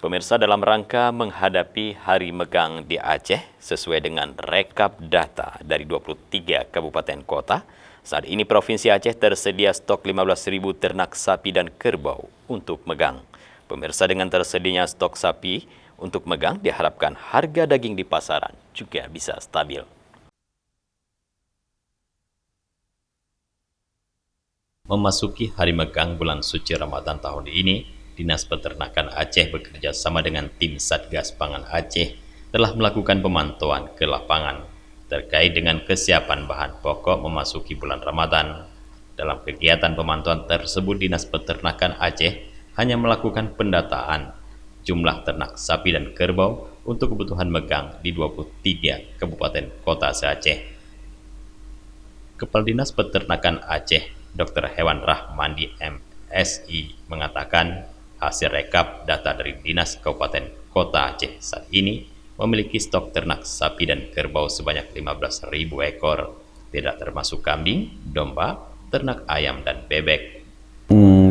Pemirsa, dalam rangka menghadapi Hari Megang di Aceh sesuai dengan rekap data dari 23 kabupaten kota, saat ini Provinsi Aceh tersedia stok 15.000 ternak sapi dan kerbau untuk megang. Pemirsa, dengan tersedianya stok sapi untuk megang diharapkan harga daging di pasaran juga bisa stabil. Memasuki Hari Megang bulan suci Ramadan tahun ini, Dinas Peternakan Aceh bekerja sama dengan tim Satgas Pangan Aceh telah melakukan pemantauan ke lapangan terkait dengan kesiapan bahan pokok memasuki bulan Ramadan. Dalam kegiatan pemantauan tersebut, Dinas Peternakan Aceh hanya melakukan pendataan jumlah ternak sapi dan kerbau untuk kebutuhan megang di 23 kabupaten kota se-Aceh. Kepala Dinas Peternakan Aceh, Dr. Hewan Rahmandi MSI, mengatakan hasil rekap data dari Dinas Kabupaten Kota Aceh saat ini memiliki stok ternak sapi dan kerbau sebanyak 15.000 ekor, tidak termasuk kambing, domba, ternak ayam, dan bebek.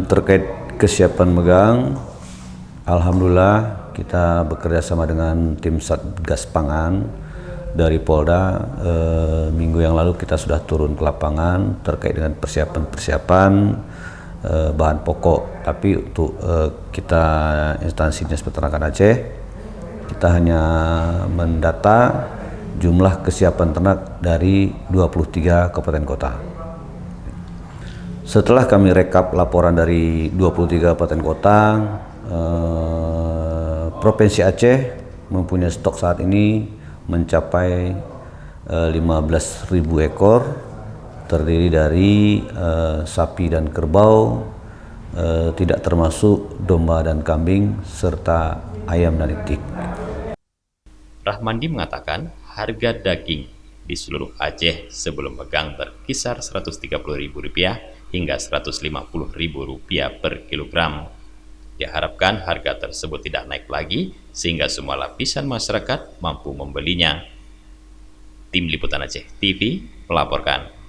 Terkait kesiapan megang, alhamdulillah kita bekerja sama dengan tim Satgas Pangan dari Polda. Minggu yang lalu kita sudah turun ke lapangan terkait dengan persiapan bahan pokok. Tapi untuk kita instansi Dinas Peternakan Aceh, kita hanya mendata jumlah kesiapan ternak dari 23 kabupaten kota. Setelah kami rekap laporan dari 23 kabupaten kota, Provinsi Aceh mempunyai stok saat ini mencapai 15.000 ekor, terdiri dari sapi dan kerbau, tidak termasuk domba dan kambing, serta ayam dan itik. Rahmandi mengatakan harga daging di seluruh Aceh sebelum megang berkisar Rp130.000 hingga Rp150.000 per kilogram. Diharapkan harga tersebut tidak naik lagi sehingga semua lapisan masyarakat mampu membelinya. Tim Liputan Aceh TV melaporkan.